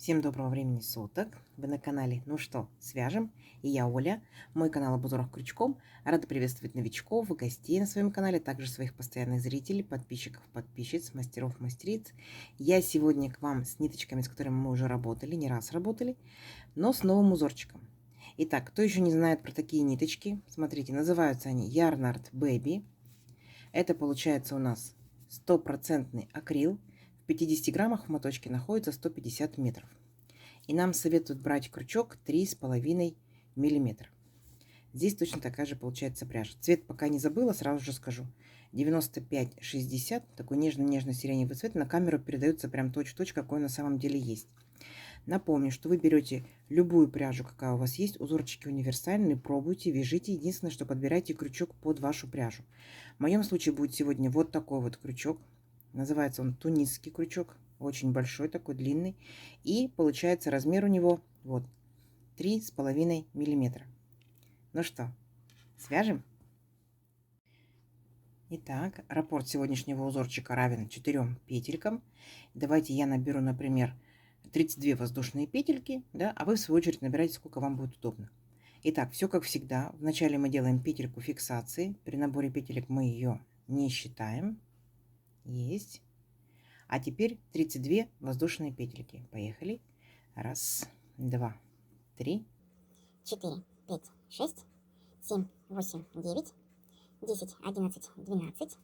Всем доброго времени суток! Вы на канале «Ну что, свяжем?» И я Оля, мой канал об узорах крючком. Рада приветствовать новичков и гостей на своем канале, также своих постоянных зрителей, подписчиков, подписчиц, мастеров, мастериц. Я сегодня к вам с ниточками, с которыми мы уже работали, не раз работали, но с новым узорчиком. Итак, кто еще не знает про такие ниточки, смотрите, называются они Yarnart Baby. Это получается у нас стопроцентный акрил. В 50 граммах в моточке находится 150 метров. И нам советуют брать крючок 3,5 миллиметра. Здесь точно такая же получается пряжа. Цвет пока не забыла, сразу же скажу. 95-60, такой нежно-нежно-сиреневый цвет. На камеру передается прям точь-в-точь, какой на самом деле есть. Напомню, что вы берете любую пряжу, какая у вас есть. Узорчики универсальные, пробуйте, вяжите. Единственное, что подбирайте крючок под вашу пряжу. В моем случае будет сегодня вот такой вот крючок. Называется он тунисский крючок. Очень большой, такой длинный. И получается размер у него вот 3,5 миллиметра. Ну что, свяжем? Итак, раппорт сегодняшнего узорчика равен 4 петелькам. Давайте я наберу, например, 32 воздушные петельки, да, а вы в свою очередь набирайте, сколько вам будет удобно. Итак, все как всегда. Вначале мы делаем петельку фиксации. При наборе петелек мы ее не считаем. Есть. А теперь 32 воздушные петельки. Поехали. Раз, два, три, 4, 5, 6, 7, 8, 9, 10, 11, 12,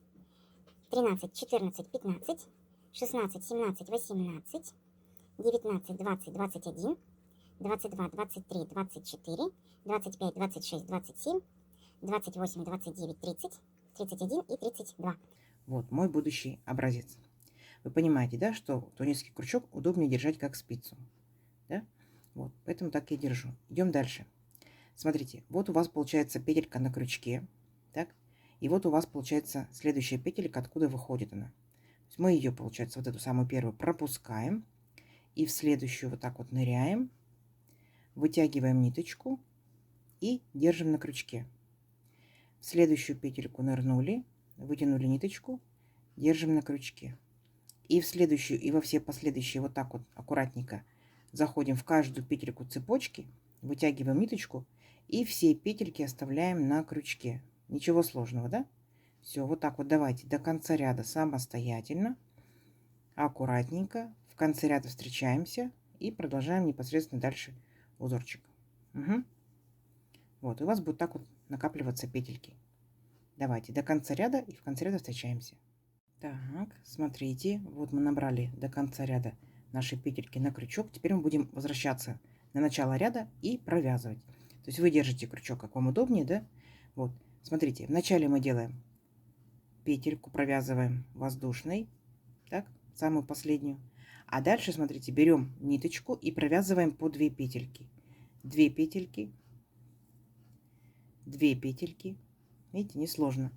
13, 14, 15, 16, 17, 18, 19, 20, 21, 22, 23, 24, 25, 26, 27, 28, 29, 30, 31 и 32. Вот мой будущий образец. Вы понимаете, да, что тунисский крючок удобнее держать как спицу. Да? Вот, поэтому так я держу. Идем дальше. Смотрите, вот у вас получается петелька на крючке. Так? И вот у вас получается следующая петелька, откуда выходит она. То есть мы ее, получается, вот эту самую первую пропускаем. И в следующую вот так вот ныряем. Вытягиваем ниточку и держим на крючке. В следующую петельку нырнули, вытянули ниточку, держим на крючке. И в следующую, и во все последующие вот так вот аккуратненько заходим в каждую петельку цепочки, вытягиваем ниточку и все петельки оставляем на крючке. Ничего сложного, да? Все, вот так вот давайте до конца ряда самостоятельно, аккуратненько. В конце ряда встречаемся и продолжаем непосредственно дальше узорчик. Угу. Вот, и у вас будут так вот накапливаться петельки. Давайте до конца ряда и в конце ряда встречаемся. Так, смотрите, вот мы набрали до конца ряда наши петельки на крючок. Теперь мы будем возвращаться на начало ряда и провязывать. То есть вы держите крючок, как вам удобнее, да? Вот, смотрите, вначале мы делаем петельку, провязываем воздушной, так, самую последнюю. А дальше, смотрите, берем ниточку и провязываем по 2 петельки. 2 петельки, 2 петельки. Видите, несложно.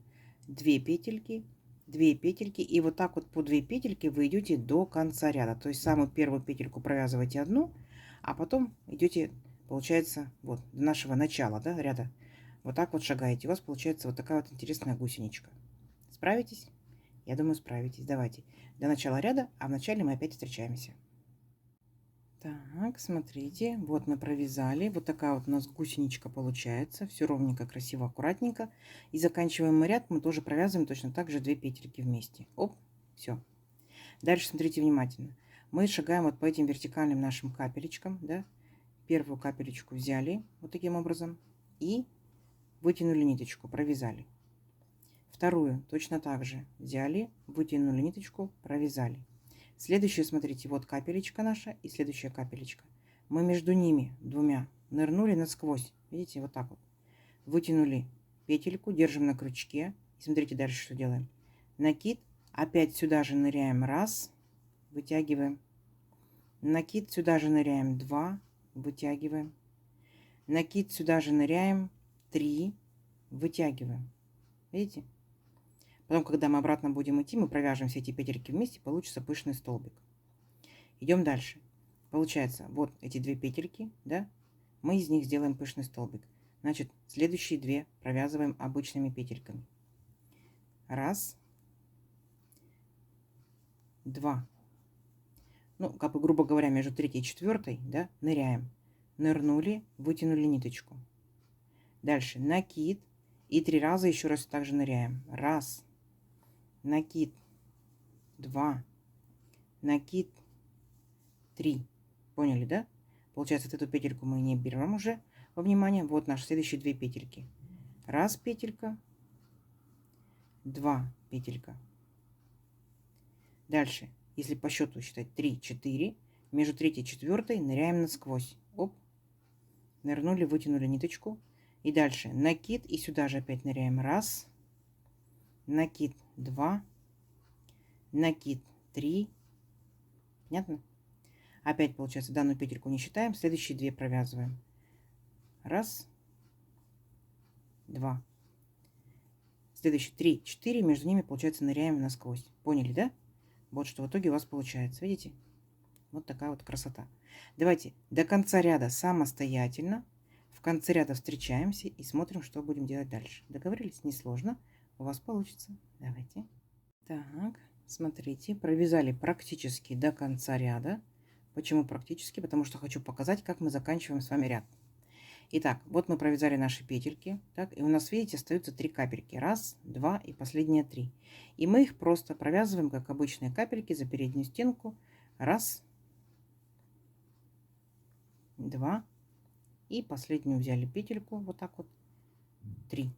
2 петельки, 2 петельки. И вот так вот по 2 петельки вы идете до конца ряда. То есть самую первую петельку провязываете одну, а потом идете, получается, вот до нашего начала, да, ряда. Вот так вот шагаете. У вас получается вот такая вот интересная гусеничка. Справитесь? Я думаю, справитесь. Давайте до начала ряда, а в начале мы опять встречаемся. Так, смотрите, вот мы провязали. Вот такая вот у нас гусеничка получается. Все ровненько, красиво, аккуратненько. И заканчиваем мы ряд. Мы тоже провязываем точно так же 2 петельки вместе. Оп, все. Дальше смотрите внимательно. Мы шагаем вот по этим вертикальным нашим капелечкам. Да? Первую капелечку взяли вот таким образом. И вытянули ниточку, провязали. Вторую точно так же взяли, вытянули ниточку, провязали. Следующая, смотрите, вот капелечка наша и следующая капелечка. Мы между ними двумя нырнули насквозь. Видите, вот так вот. Вытянули петельку, держим на крючке. И смотрите дальше, что делаем. Накид, опять сюда же ныряем раз, вытягиваем. Накид, сюда же ныряем 2, вытягиваем. Накид, сюда же ныряем 3, вытягиваем. Видите? Потом, когда мы обратно будем идти, мы провяжем все эти петельки вместе, получится пышный столбик. Идем дальше. Получается, вот эти 2 петельки, да, мы из них сделаем пышный столбик. Значит, следующие 2 провязываем обычными петельками. Раз, два. ну, как бы, грубо говоря, между третьей и четвертой, да, ныряем. Нырнули, вытянули ниточку. Дальше накид. И 3 раза еще раз также ныряем. Раз. Накид. 2. Накид. 3. Поняли, да? Получается, вот эту петельку мы не берем уже во внимание. Вот наши следующие 2 петельки. Раз петелька. 2 петелька. Дальше, если по счету считать 3, 4, между третьей и четвертой ныряем насквозь. Оп. Нырнули, вытянули ниточку. И дальше накид. И сюда же опять ныряем. Раз. Накид. 2. Накид. 3. Понятно? Опять, получается, данную петельку не считаем. Следующие 2 провязываем. Раз. 2. Следующие 3, 4. Между ними, получается, ныряем насквозь. Поняли, да? Вот что в итоге у вас получается. Видите? Вот такая вот красота. Давайте до конца ряда самостоятельно. В конце ряда встречаемся и смотрим, что будем делать дальше. Договорились? Несложно. У вас получится. Давайте. Так, смотрите. Провязали практически до конца ряда. Почему практически? Потому что хочу показать, как мы заканчиваем с вами ряд. Итак, вот мы провязали наши петельки. Так, и у нас, видите, остаются 3 капельки. Раз, 2 и последние 3. И мы их просто провязываем, как обычные капельки, за переднюю стенку. Раз, 2. И последнюю взяли петельку. Вот так вот. 3.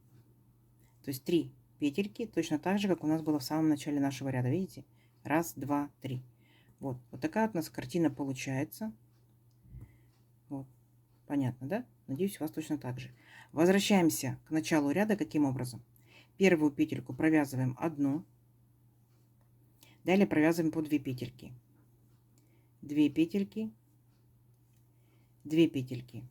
То есть 3 петельки, точно так же, как у нас было в самом начале нашего ряда. Видите? Раз, 2, 3. Вот. Вот такая вот у нас картина получается. Вот. Понятно, да? Надеюсь, у вас точно так же. Возвращаемся к началу ряда. Каким образом? Первую петельку провязываем одну. Далее провязываем по 2 петельки. 2 петельки. 2 петельки.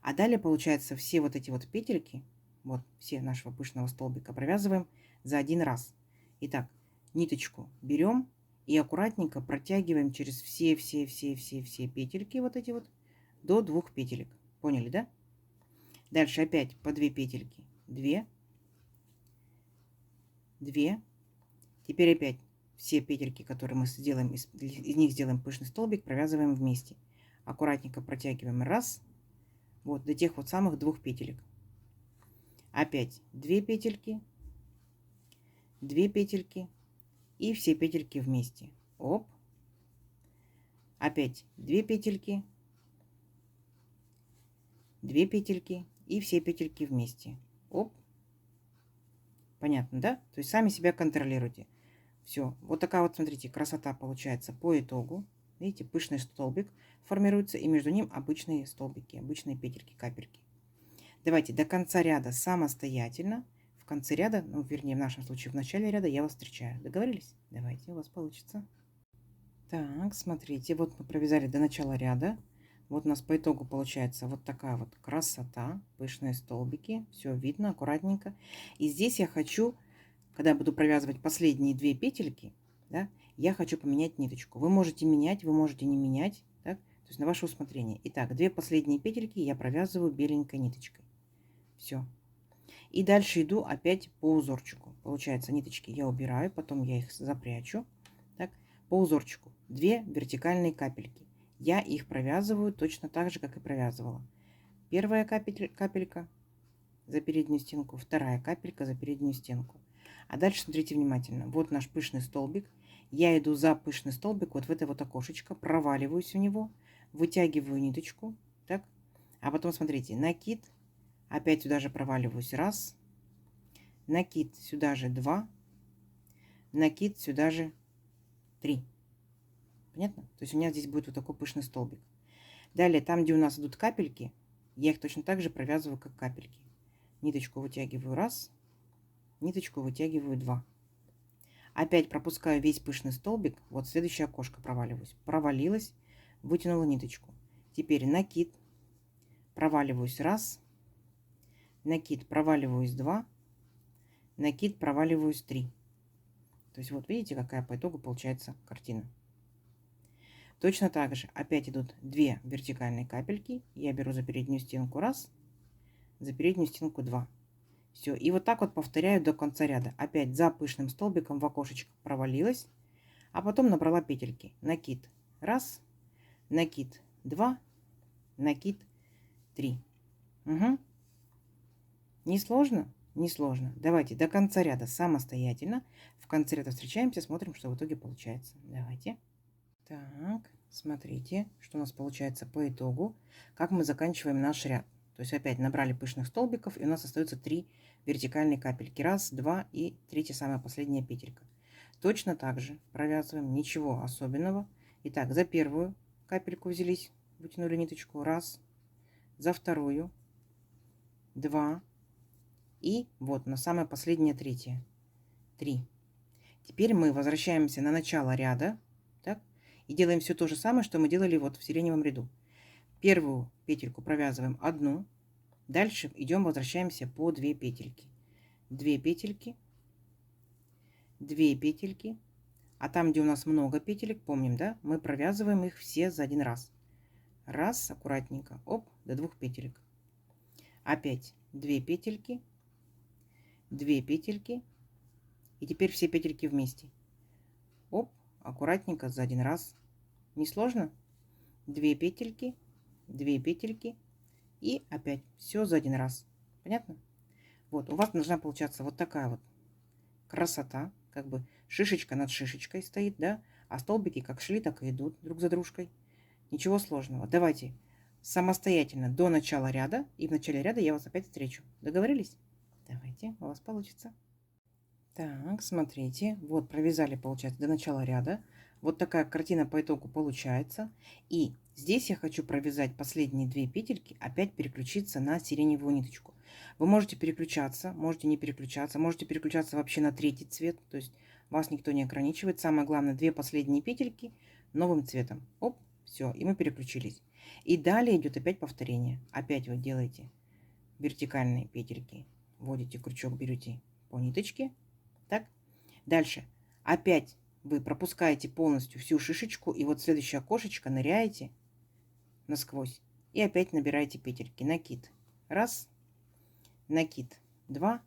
А далее, получается, все вот эти вот петельки, вот все нашего пышного столбика, провязываем за один раз. Итак, ниточку берем и аккуратненько протягиваем через все петельки, вот эти вот, до 2 петелек. Поняли, да? Дальше опять по 2 петельки. 2. 2. Теперь опять все петельки, которые мы сделаем, из них сделаем пышный столбик, провязываем вместе. Аккуратненько протягиваем раз. Вот до тех вот самых 2 петелек. Опять 2 петельки. 2 петельки. И все петельки вместе. Оп. Опять 2 петельки. 2 петельки. И все петельки вместе. Оп. Понятно, да? То есть сами себя контролируйте. Все. Вот такая вот, смотрите, красота получается по итогу. Видите, пышный столбик формируется, и между ним обычные столбики, обычные петельки, капельки. Давайте до конца ряда самостоятельно. В конце ряда, ну, вернее, в нашем случае в начале ряда я вас встречаю. Договорились? Давайте, у вас получится. Так, смотрите, вот мы провязали до начала ряда. Вот у нас по итогу получается вот такая вот красота, пышные столбики. Все видно, аккуратненько. И здесь я хочу, когда я буду провязывать последние 2 петельки, да, я хочу поменять ниточку. Вы можете менять, вы можете не менять, так? То есть на ваше усмотрение. Итак, 2 последние петельки я провязываю беленькой ниточкой. Все. И дальше иду опять по узорчику. Получается, ниточки я убираю, потом я их запрячу. Так, по узорчику 2 вертикальные капельки. Я их провязываю точно так же, как и провязывала. Первая капелька за переднюю стенку, вторая капелька за переднюю стенку. А дальше смотрите внимательно. Вот наш пышный столбик. Я иду за пышный столбик, вот в это вот окошечко, проваливаюсь в него, вытягиваю ниточку, так, а потом смотрите, накид, опять сюда же проваливаюсь, раз, накид сюда же 2, накид сюда же 3. Понятно? То есть у меня здесь будет вот такой пышный столбик. Далее, там, где у нас идут капельки, я их точно так же провязываю, как капельки. Ниточку вытягиваю раз, ниточку вытягиваю 2. Опять пропускаю весь пышный столбик. Вот в следующее окошко проваливаюсь. Провалилась, вытянула ниточку. Теперь накид. Проваливаюсь раз. Накид, проваливаюсь 2. Накид, проваливаюсь 3. То есть вот видите, какая по итогу получается картина. Точно так же опять идут 2 вертикальные капельки. Я беру за переднюю стенку раз, за переднюю стенку 2. Все. И вот так вот повторяю до конца ряда. Опять за пышным столбиком в окошечко провалилась, а потом набрала петельки. Накид, Раз, накид 2, накид 3. Угу. Не сложно? Не сложно. Давайте до конца ряда самостоятельно. В конце ряда встречаемся, смотрим, что в итоге получается. Давайте. Так, смотрите, что у нас получается по итогу. Как мы заканчиваем наш ряд. То есть опять набрали пышных столбиков, и у нас остается 3 вертикальные капельки. Раз, два и третья, самая последняя петелька. Точно так же провязываем, ничего особенного. Итак, за первую капельку взялись, вытянули ниточку. Раз, за вторую, 2. И вот на самое последнее третье. 3. Теперь мы возвращаемся на начало ряда. Так, и делаем все то же самое, что мы делали вот в сиреневом ряду. Первую петельку провязываем одну. Дальше идем, возвращаемся по 2 петельки. 2 петельки. 2 петельки. А там, где у нас много петелек, помним, да, мы провязываем их все за один раз. Раз, аккуратненько, оп, до 2 петелек. Опять 2 петельки. 2 петельки. И теперь все петельки вместе. Оп, аккуратненько за один раз. Несложно? 2 петельки, 2 петельки. И опять все за один раз. Понятно? Вот, у вас должна получаться вот такая вот красота. Как бы шишечка над шишечкой стоит, да? А столбики как шли, так и идут друг за дружкой. Ничего сложного. Давайте самостоятельно до начала ряда. И в начале ряда я вас опять встречу. Договорились? Давайте, у вас получится. Так, смотрите. Вот провязали, получается, до начала ряда. Вот такая картина по итогу получается. И здесь я хочу провязать последние 2 петельки, опять переключиться на сиреневую ниточку. Вы можете переключаться, можете не переключаться, можете переключаться вообще на третий цвет. То есть вас никто не ограничивает. Самое главное, 2 последние петельки новым цветом. Оп, все, и мы переключились. И далее идет опять повторение. Опять вы делаете вертикальные петельки. Вводите крючок, берете по ниточке. Так, дальше. Опять вы пропускаете полностью всю шишечку. И вот следующее окошечко ныряете насквозь. И опять набираете петельки. Накид. Раз. Накид. 2.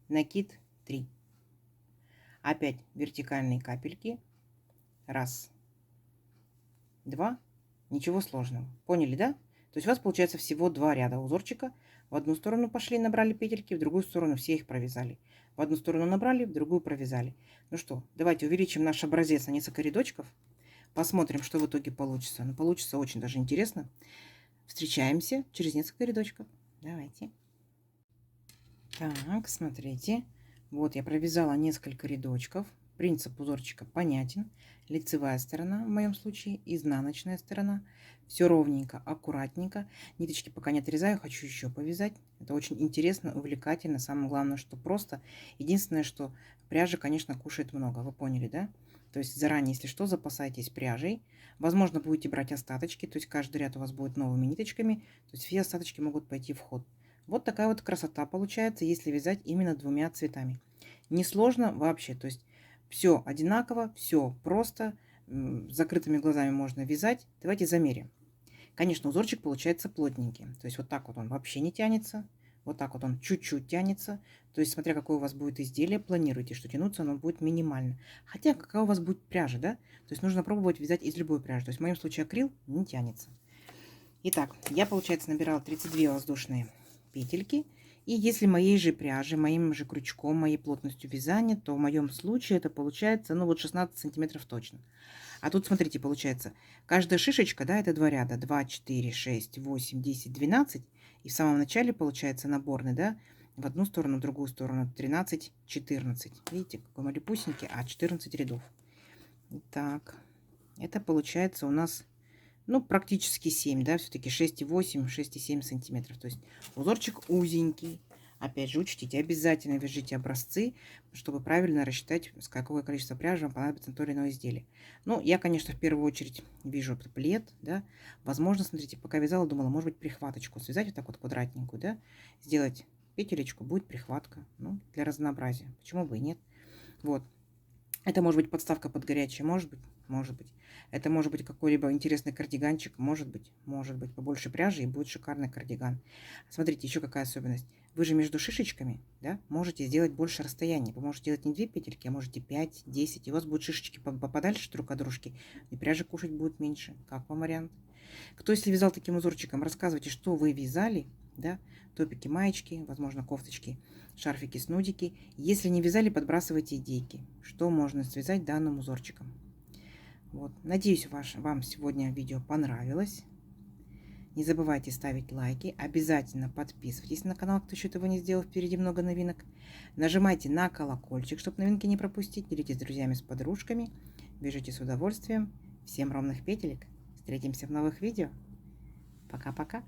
Накид. 3. Опять вертикальные капельки. Раз. 2. Ничего сложного. Поняли, да? То есть у вас получается всего 2 ряда узорчика. В одну сторону пошли, набрали петельки, в другую сторону все их провязали. В одну сторону набрали, в другую провязали. Ну что, давайте увеличим наш образец на несколько рядочков. Посмотрим, что в итоге получится. Ну, получится очень даже интересно. Встречаемся через несколько рядочков. Давайте. Так, смотрите. Вот я провязала несколько рядочков. Принцип узорчика понятен. Лицевая сторона, в моем случае, изнаночная сторона. Все ровненько, аккуратненько. Ниточки пока не отрезаю, хочу еще повязать. Это очень интересно, увлекательно. Самое главное, что просто. Единственное, что пряжа, конечно, кушает много. Вы поняли, да? То есть заранее, если что, запасайтесь пряжей. Возможно, будете брать остаточки. То есть каждый ряд у вас будет новыми ниточками. То есть все остаточки могут пойти в ход. Вот такая вот красота получается, если вязать именно 2 цветами. Несложно вообще. То есть все одинаково, все просто. С закрытыми глазами можно вязать. Давайте замерим. Конечно, узорчик получается плотненький. То есть вот так вот он вообще не тянется. Вот так вот он чуть-чуть тянется. То есть, смотря какое у вас будет изделие, планируйте, что тянуться оно будет минимально. Хотя, какая у вас будет пряжа, да? То есть нужно пробовать вязать из любой пряжи. То есть в моем случае акрил не тянется. Итак, я, получается, набирала 32 воздушные петельки. И если моей же пряжи, моим же крючком, моей плотностью вязания, то в моем случае это получается, ну вот 16 сантиметров точно. А тут, смотрите, получается, каждая шишечка, да, это 2 ряда. 2, 4, 6, 8, 10, 12. И в самом начале получается наборный, да, в одну сторону, в другую сторону 13, 14. Видите, какой малюпусенький, а 14 рядов. Так, это получается у нас... Ну, практически 7, да, все-таки 6,8, 6,7 сантиметров. То есть узорчик узенький. Опять же, учтите, обязательно вяжите образцы, чтобы правильно рассчитать, с какое количество пряжи вам понадобится на то или иное изделие. Ну, я, конечно, в первую очередь вижу плед, да. Возможно, смотрите, пока вязала, думала, может быть, прихваточку связать вот так вот квадратненькую, да. Сделать петелечку, будет прихватка. Ну, для разнообразия. Почему бы и нет. Вот. Это может быть подставка под горячее, может быть Может быть. Это может быть какой-либо интересный кардиганчик. Может быть. Может быть. Побольше пряжи и будет шикарный кардиган. Смотрите, еще какая особенность. Вы же между шишечками, да, можете сделать больше расстояния. Вы можете делать не 2 петельки, а можете 5, 10. И у вас будут шишечки подальше друг от дружки. И пряжи кушать будет меньше. Как вам вариант? Кто если вязал таким узорчиком, рассказывайте, что вы вязали, да, топики, маечки, возможно, кофточки, шарфики, снудики. Если не вязали, подбрасывайте идейки, что можно связать данным узорчиком. Вот. Надеюсь, вам сегодня видео понравилось. Не забывайте ставить лайки, обязательно подписывайтесь на канал, кто еще этого не сделал, впереди много новинок. Нажимайте на колокольчик, чтобы новинки не пропустить, делитесь с друзьями, с подружками, вяжите с удовольствием. Всем ровных петелек, встретимся в новых видео. Пока-пока.